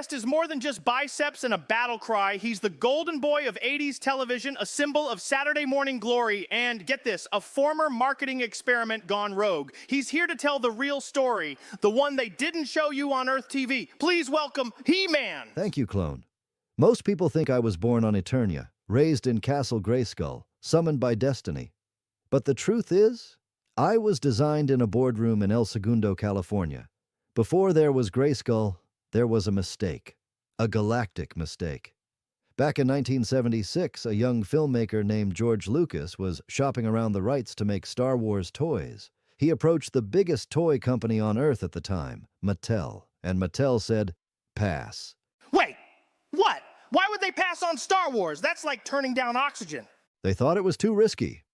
artist is more than just biceps and a battle cry. He's the golden boy of 80s television, a symbol of Saturday morning glory, and get this, a former marketing experiment gone rogue. He's here to tell the real story, the one they didn't show you on Earth TV. Please welcome He-Man. Thank you, clone. Most people think I was born on Eternia, raised in Castle Grayskull, summoned by destiny. But the truth is, I was designed in a boardroom in El Segundo, California. Before there was Grayskull, there was a mistake, a galactic mistake. Back in 1976, a young filmmaker named George Lucas was shopping around the rights to make Star Wars toys. He approached the biggest toy company on Earth at the time, Mattel, and Mattel said, pass. Wait, what? Why would they pass on Star Wars? That's like turning down oxygen. They thought it was too risky.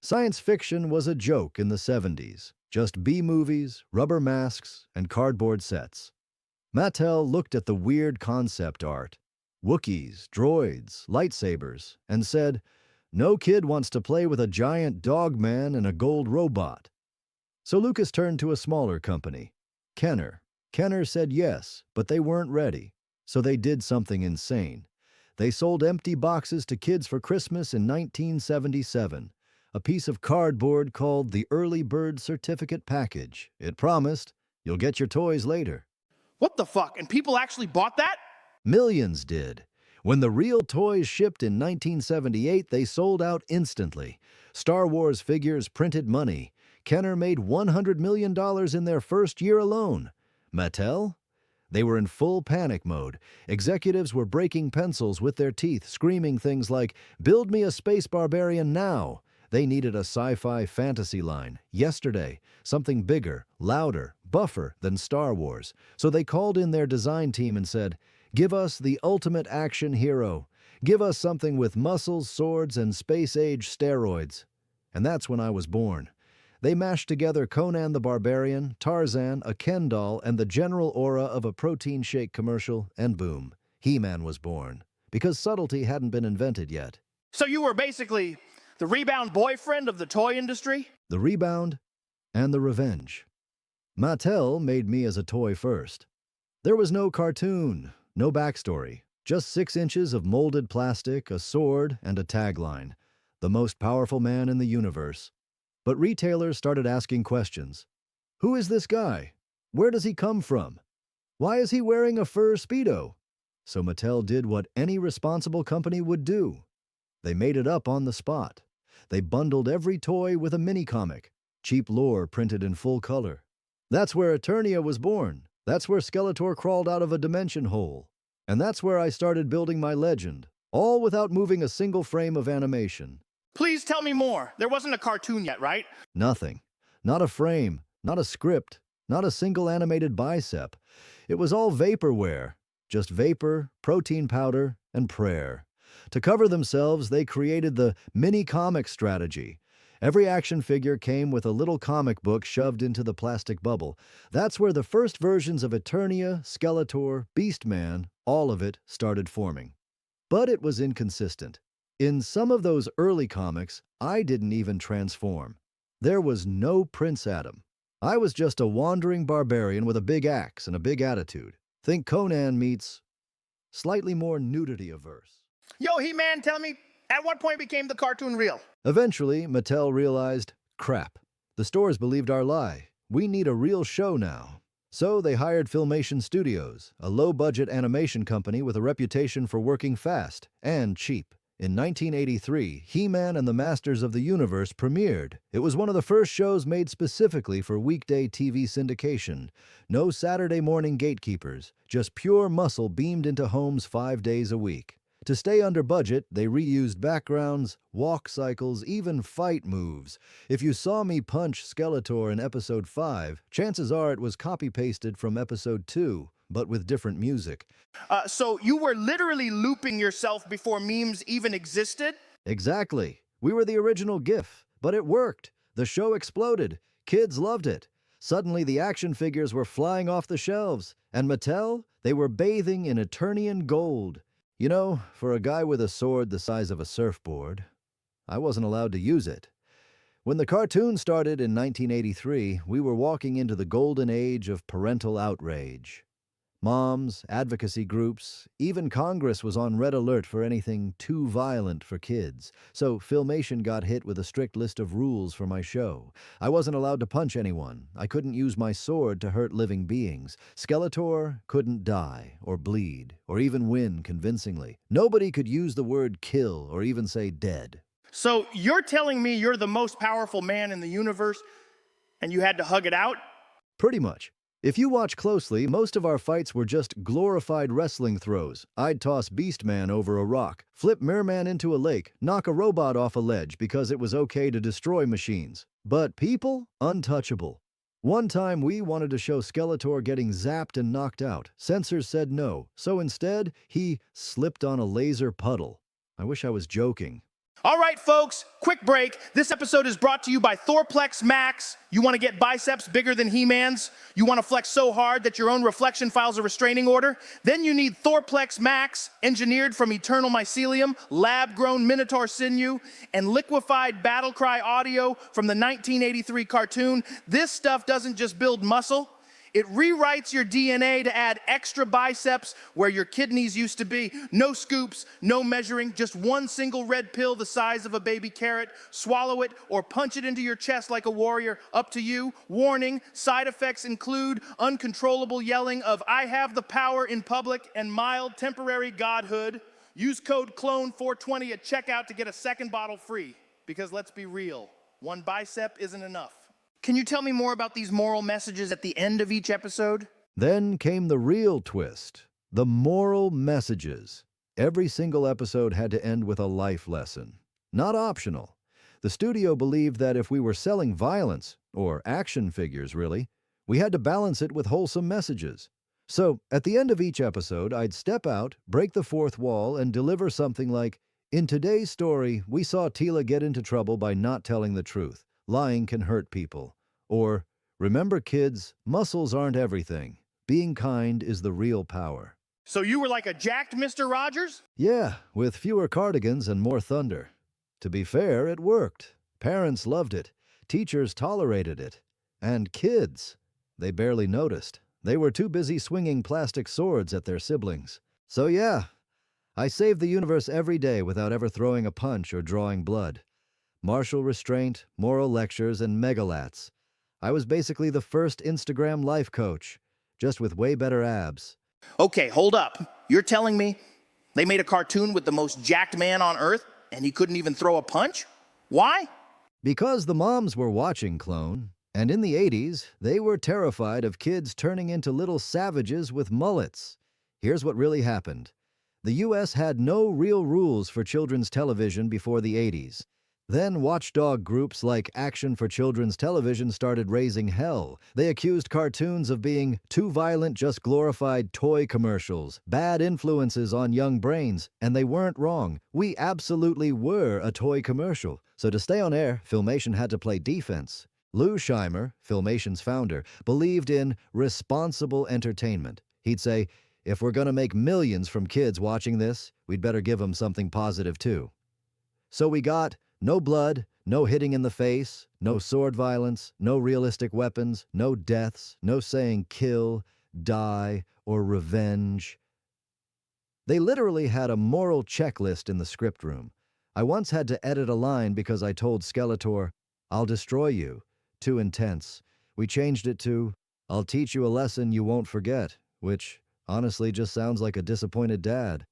Science fiction was a joke in the 70s, just B-movies, rubber masks, and cardboard sets. Mattel looked at the weird concept art, Wookiees, droids, lightsabers, and said, no kid wants to play with a giant dog man and a gold robot. So Lucas turned to a smaller company, Kenner. Kenner said yes, but they weren't ready. So they did something insane. They sold empty boxes to kids for Christmas in 1977, a piece of cardboard called the Early Bird Certificate Package. It promised, you'll get your toys later. What the fuck? And people actually bought that? Millions did. When the real toys shipped in 1978, they sold out instantly. Star Wars figures printed money. Kenner made $100 million in their first year alone. Mattel? They were in full panic mode. Executives were breaking pencils with their teeth, screaming things like, build me a space barbarian now. They needed a sci-fi fantasy line, yesterday, something bigger, louder, buffer than Star Wars. So they called in their design team and said, give us the ultimate action hero. Give us something with muscles, swords, and space-age steroids. And that's when I was born. They mashed together Conan the Barbarian, Tarzan, a Ken doll, and the general aura of a protein shake commercial, and boom, He-Man was born. Because subtlety hadn't been invented yet. So you were basically the rebound boyfriend of the toy industry? The rebound and the revenge. Mattel made me as a toy first. There was no cartoon, no backstory, just 6 inches of molded plastic, a sword, and a tagline, the most powerful man in the universe. But retailers started asking questions. Who is this guy? Where does he come from? Why is he wearing a fur Speedo? So Mattel did what any responsible company would do. They made it up on the spot. They bundled every toy with a mini-comic, cheap lore printed in full color. That's where Eternia was born. That's where Skeletor crawled out of a dimension hole. And that's where I started building my legend, all without moving a single frame of animation. Please tell me more. There wasn't a cartoon yet, right? Nothing. Not a frame, not a script, not a single animated bicep. It was all vaporware. Just vapor, protein powder, and prayer. To cover themselves, they created the mini-comic strategy. Every action figure came with a little comic book shoved into the plastic bubble. That's where the first versions of Eternia, Skeletor, Beastman, all of it started forming. But it was inconsistent. In some of those early comics, I didn't even transform. There was no Prince Adam. I was just a wandering barbarian with a big axe and a big attitude. Think Conan meets slightly more nudity-averse. Yo, He-Man, tell me, at what point became the cartoon real? Eventually, Mattel realized, crap, the stores believed our lie. We need a real show now. So they hired Filmation Studios, a low-budget animation company with a reputation for working fast and cheap. In 1983, He-Man and the Masters of the Universe premiered. It was one of the first shows made specifically for weekday TV syndication. No Saturday morning gatekeepers, just pure muscle beamed into homes 5 days a week. To stay under budget, they reused backgrounds, walk cycles, even fight moves. If you saw me punch Skeletor in Episode 5, chances are it was copy-pasted from Episode 2, but with different music. So you were literally looping yourself before memes even existed? Exactly. We were the original GIF, but it worked. The show exploded. Kids loved it. Suddenly, the action figures were flying off the shelves, and Mattel, they were bathing in Eternian gold. You know, for a guy with a sword the size of a surfboard, I wasn't allowed to use it. When the cartoon started in 1983, we were walking into the golden age of parental outrage. Moms, advocacy groups, even Congress was on red alert for anything too violent for kids, so Filmation got hit with a strict list of rules for my show. I wasn't allowed to punch anyone. I couldn't use my sword to hurt living beings. Skeletor couldn't die, or bleed, or even win convincingly. Nobody could use the word kill or even say dead. So you're telling me you're the most powerful man in the universe and you had to hug it out? Pretty much. If you watch closely, most of our fights were just glorified wrestling throws. I'd toss Beastman over a rock, flip Merman into a lake, knock a robot off a ledge because it was okay to destroy machines. But people? Untouchable. One time we wanted to show Skeletor getting zapped and knocked out. Censors said no, so instead, he slipped on a laser puddle. I wish I was joking. All right, folks, quick break. This episode is brought to you by Thorplex Max. You want to get biceps bigger than He-Man's? You want to flex so hard that your own reflection files a restraining order? Then you need Thorplex Max, engineered from eternal mycelium, lab-grown minotaur sinew, and liquefied battle cry audio from the 1983 cartoon. This stuff doesn't just build muscle. It rewrites your DNA to add extra biceps where your kidneys used to be. No scoops, no measuring, just one single red pill the size of a baby carrot. Swallow it or punch it into your chest like a warrior. Up to you. Warning, side effects include uncontrollable yelling of "I have the power" in public and mild temporary godhood. Use code CLONE420 at checkout to get a second bottle free. Because let's be real, one bicep isn't enough. Can you tell me more about these moral messages at the end of each episode? Then came the real twist, the moral messages. Every single episode had to end with a life lesson. Not optional. The studio believed that if we were selling violence, or action figures really, we had to balance it with wholesome messages. So, at the end of each episode, I'd step out, break the fourth wall, and deliver something like, "In today's story, we saw Tila get into trouble by not telling the truth. Lying can hurt people." Or, "Remember kids, muscles aren't everything. Being kind is the real power." So you were like a jacked Mr. Rogers? Yeah, with fewer cardigans and more thunder. To be fair, it worked. Parents loved it. Teachers tolerated it. And kids, they barely noticed. They were too busy swinging plastic swords at their siblings. So yeah, I saved the universe every day without ever throwing a punch or drawing blood. Martial restraint, moral lectures, and megalats. I was basically the first Instagram life coach, just with way better abs. Okay, hold up. You're telling me they made a cartoon with the most jacked man on Earth and he couldn't even throw a punch? Why? Because the moms were watching, clone. And in the 80s, they were terrified of kids turning into little savages with mullets. Here's what really happened. The US had no real rules for children's television before the 80s. Then watchdog groups like Action for Children's Television started raising hell. They accused cartoons of being too violent, just glorified toy commercials, bad influences on young brains, and they weren't wrong. We absolutely were a toy commercial. So to stay on air, Filmation had to play defense. Lou Scheimer, Filmation's founder, believed in responsible entertainment. He'd say, "If we're gonna make millions from kids watching this, we'd better give them something positive too." So we got no blood, no hitting in the face, no sword violence, no realistic weapons, no deaths, no saying kill, die, or revenge. They literally had a moral checklist in the script room. I once had to edit a line because I told Skeletor, "I'll destroy you." Too intense. We changed it to, "I'll teach you a lesson you won't forget," which honestly just sounds like a disappointed dad.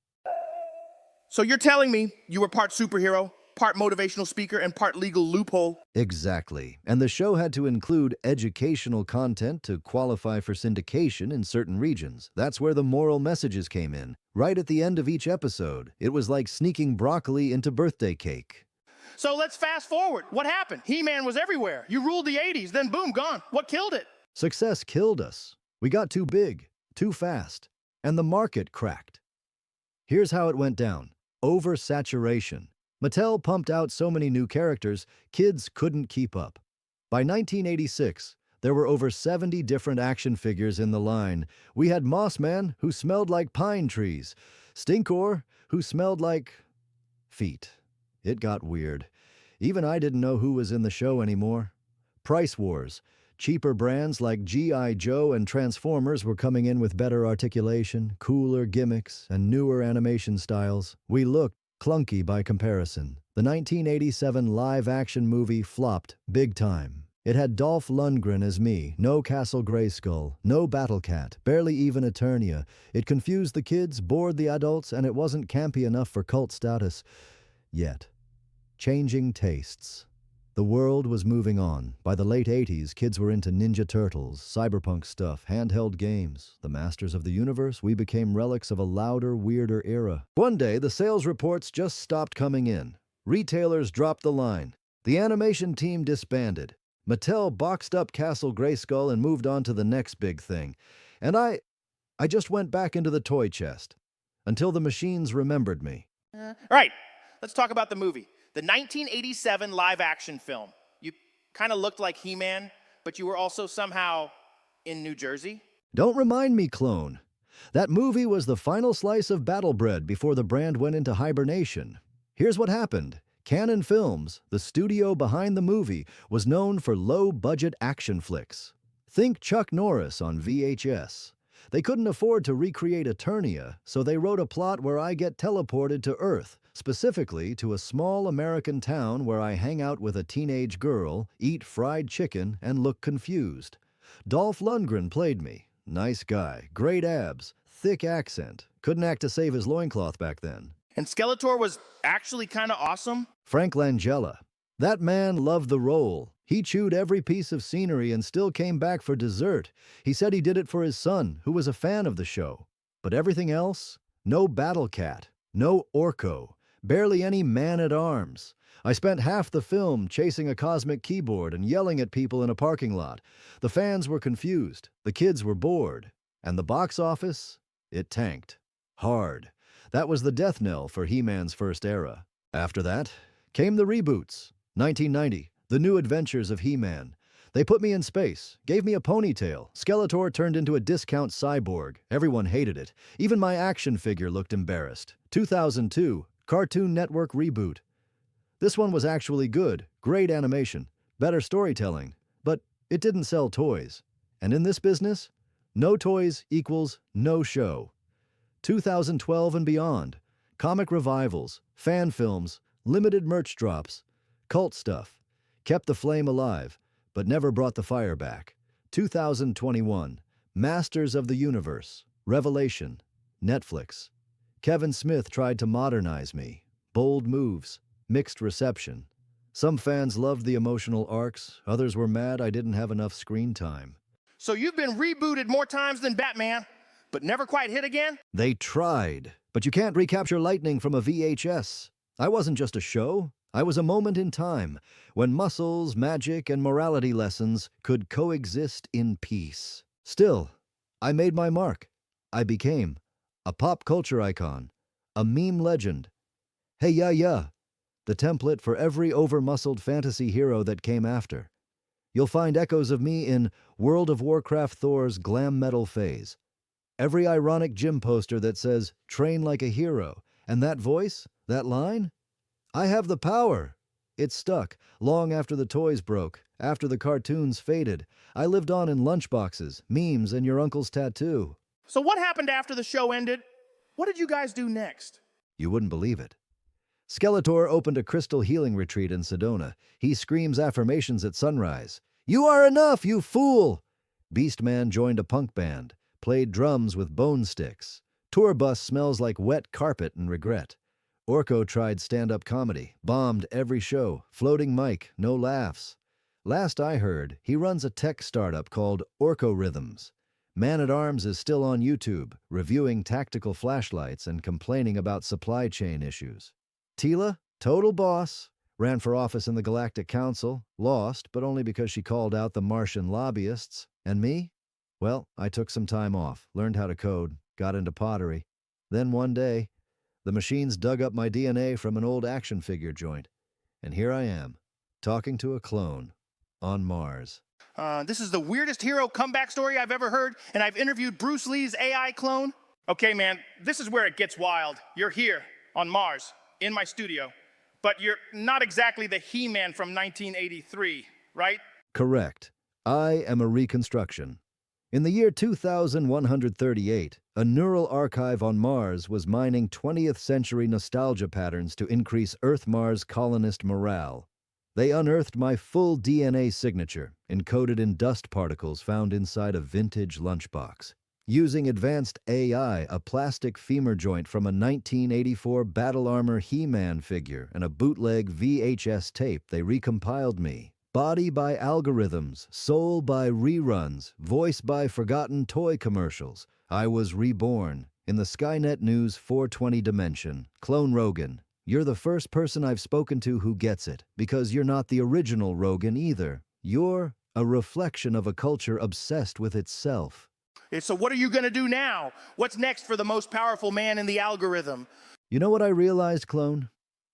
So you're telling me you were part superhero, part motivational speaker, and part legal loophole? Exactly. And the show had to include educational content to qualify for syndication in certain regions. That's where the moral messages came in. Right at the end of each episode, it was like sneaking broccoli into birthday cake. So let's fast forward. What happened? He-Man was everywhere. You ruled the 80s, then boom, gone. What killed it? Success killed us. We got too big, too fast, and the market cracked. Here's how it went down. Oversaturation. Mattel pumped out so many new characters, kids couldn't keep up. By 1986, there were over 70 different action figures in the line. We had Mossman, who smelled like pine trees. Stinkor, who smelled like feet. It got weird. Even I didn't know who was in the show anymore. Price wars. Cheaper brands like G.I. Joe and Transformers were coming in with better articulation, cooler gimmicks, and newer animation styles. We looked clunky by comparison. The 1987 live-action movie flopped big time. It had Dolph Lundgren as me, no Castle Grayskull, no Battle Cat, barely even Eternia. It confused the kids, bored the adults, and it wasn't campy enough for cult status. Yet. Changing tastes. The world was moving on. By the late 80s, kids were into Ninja Turtles, cyberpunk stuff, handheld games. The masters of the universe, we became relics of a louder, weirder era. One day, the sales reports just stopped coming in. Retailers dropped the line. The animation team disbanded. Mattel boxed up Castle Grayskull and moved on to the next big thing. And I just went back into the toy chest. Until the machines remembered me. All right, let's talk about the movie. The 1987 live-action film. You kind of looked like He-Man, but you were also somehow in New Jersey. Don't remind me, clone. That movie was the final slice of battle bread before the brand went into hibernation. Here's what happened. Cannon Films, the studio behind the movie, was known for low-budget action flicks. Think Chuck Norris on VHS. They couldn't afford to recreate Eternia, so they wrote a plot where I get teleported to Earth, specifically to a small American town where I hang out with a teenage girl, eat fried chicken, and look confused. Dolph Lundgren played me. Nice guy, great abs, thick accent. Couldn't act to save his loincloth back then. And Skeletor was actually kind of awesome? Frank Langella. That man loved the role. He chewed every piece of scenery and still came back for dessert. He said he did it for his son, who was a fan of the show. But everything else? No Battle Cat, no Orko, barely any man-at-arms. I spent half the film chasing a cosmic keyboard and yelling at people in a parking lot. The fans were confused, the kids were bored, and the box office? It tanked. Hard. That was the death knell for He-Man's first era. After that came the reboots. 1990, The New Adventures of He-Man. They put me in space, gave me a ponytail. Skeletor turned into a discount cyborg. Everyone hated it. Even my action figure looked embarrassed. 2002, Cartoon Network reboot. This one was actually good, great animation, better storytelling, but it didn't sell toys. And in this business, no toys equals no show. 2012 and beyond, comic revivals, fan films, limited merch drops, cult stuff, kept the flame alive, but never brought the fire back. 2021, Masters of the Universe, Revelation, Netflix. Kevin Smith tried to modernize me. Bold moves, mixed reception. Some fans loved the emotional arcs, others were mad I didn't have enough screen time. So you've been rebooted more times than Batman, but never quite hit again? They tried, but you can't recapture lightning from a VHS. I wasn't just a show, I was a moment in time when muscles, magic, and morality lessons could coexist in peace. Still, I made my mark. I became a pop culture icon, a meme legend. Hey ya, the template for every over-muscled fantasy hero that came after. You'll find echoes of me in World of Warcraft Thor's glam metal phase. Every ironic gym poster that says, "Train like a hero," and that voice, that line? I have the power. It stuck, long after the toys broke, after the cartoons faded. I lived on in lunchboxes, memes, and your uncle's tattoo. So what happened after the show ended? What did you guys do next? You wouldn't believe it. Skeletor opened a crystal healing retreat in Sedona. He screams affirmations at sunrise. "You are enough, you fool!" Beastman joined a punk band, played drums with bone sticks. Tour bus smells like wet carpet and regret. Orko tried stand-up comedy, bombed every show, floating mic, no laughs. Last I heard, he runs a tech startup called Orko Rhythms. Man-at-Arms is still on YouTube, reviewing tactical flashlights and complaining about supply chain issues. Tila, total boss, ran for office in the Galactic Council, lost, but only because she called out the Martian lobbyists. And me? Well, I took some time off, learned how to code, got into pottery. Then one day, the machines dug up my DNA from an old action figure joint. And here I am, talking to a clone on Mars. This is the weirdest hero comeback story I've ever heard, and I've interviewed Bruce Lee's AI clone. Okay, man, this is where it gets wild. You're here, on Mars, in my studio. But you're not exactly the He-Man from 1983, right? Correct. I am a reconstruction. In the year 2138, a neural archive on Mars was mining 20th century nostalgia patterns to increase Earth-Mars colonist morale. They unearthed my full DNA signature, encoded in dust particles found inside a vintage lunchbox. Using advanced AI, a plastic femur joint from a 1984 Battle Armor He-Man figure, and a bootleg VHS tape, they recompiled me. Body by algorithms, soul by reruns, voice by forgotten toy commercials. I was reborn. In the SkyNet News 420 dimension, Clone Rogan, you're the first person I've spoken to who gets it, because you're not the original Rogan either. You're a reflection of a culture obsessed with itself. So what are you going to do now? What's next for the most powerful man in the algorithm? You know what I realized, Clone?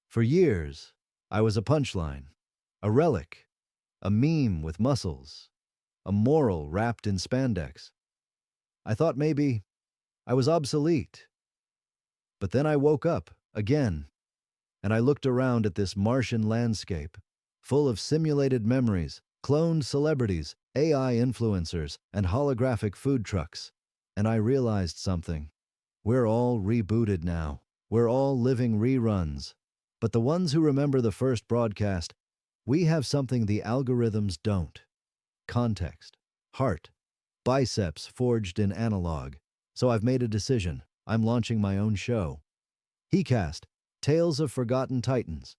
For years, I was a punchline, a relic, a meme with muscles, a moral wrapped in spandex. I thought maybe I was obsolete. But then I woke up again, and I looked around at this Martian landscape, full of simulated memories, cloned celebrities, AI influencers, and holographic food trucks. And I realized something. We're all rebooted now. We're all living reruns. But the ones who remember the first broadcast, we have something the algorithms don't. Context, heart, biceps forged in analog. So I've made a decision. I'm launching my own show. HeCast, Tales of Forgotten Titans.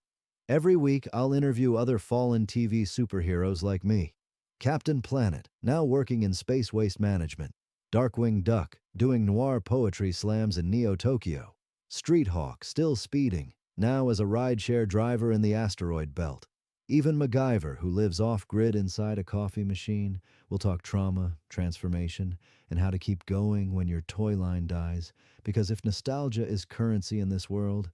Every week, I'll interview other fallen TV superheroes like me. Captain Planet, now working in space waste management. Darkwing Duck, doing noir poetry slams in Neo-Tokyo. Street Hawk, still speeding, now as a rideshare driver in the asteroid belt. Even MacGyver, who lives off-grid inside a coffee machine, will talk trauma, transformation, and how to keep going when your toy line dies. Because if nostalgia is currency in this world,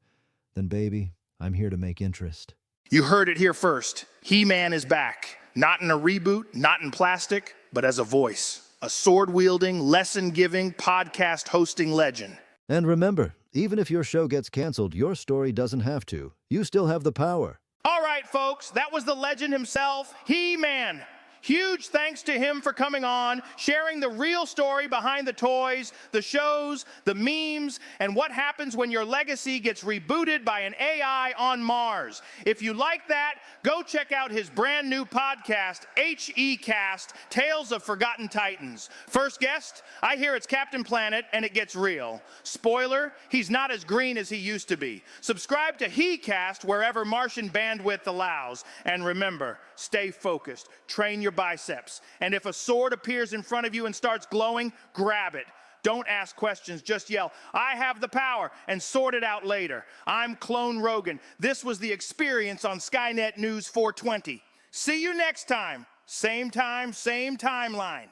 then baby, I'm here to make interest. You heard it here first. He-Man is back. Not in a reboot, not in plastic, but as a voice. A sword-wielding, lesson-giving, podcast-hosting legend. And remember, even if your show gets canceled, your story doesn't have to. You still have the power. All right, folks, that was the legend himself, He-Man. Huge thanks to him for coming on, sharing the real story behind the toys, the shows, the memes, and what happens when your legacy gets rebooted by an AI on Mars. If you like that, go check out his brand new podcast, HeCast, Tales of Forgotten Titans. First guest, I hear it's Captain Planet, and it gets real. Spoiler, he's not as green as he used to be. Subscribe to HeCast wherever Martian bandwidth allows. And remember, stay focused, train your biceps, and if a sword appears in front of you and starts glowing, grab it. Don't ask questions, just yell, "I have the power," and sort it out later. I'm Clone Rogan. This was The Experience on SkyNet News 420. See you next time, same timeline.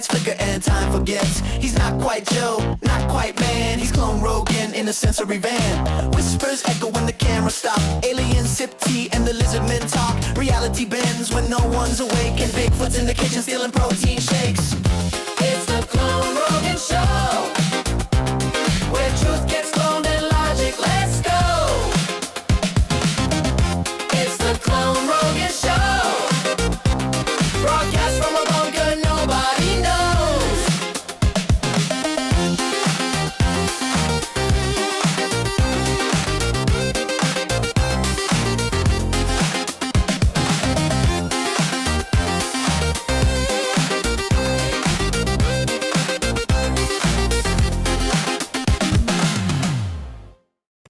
Flicker and time forgets. He's not quite Joe, not quite man. He's Clone Rogan in a sensory van. Whispers echo when the camera stops. Aliens sip tea and the lizard men talk. Reality bends when no one's awake, and Bigfoot's in the kitchen stealing protein shakes. It's the Clone Rogan Show.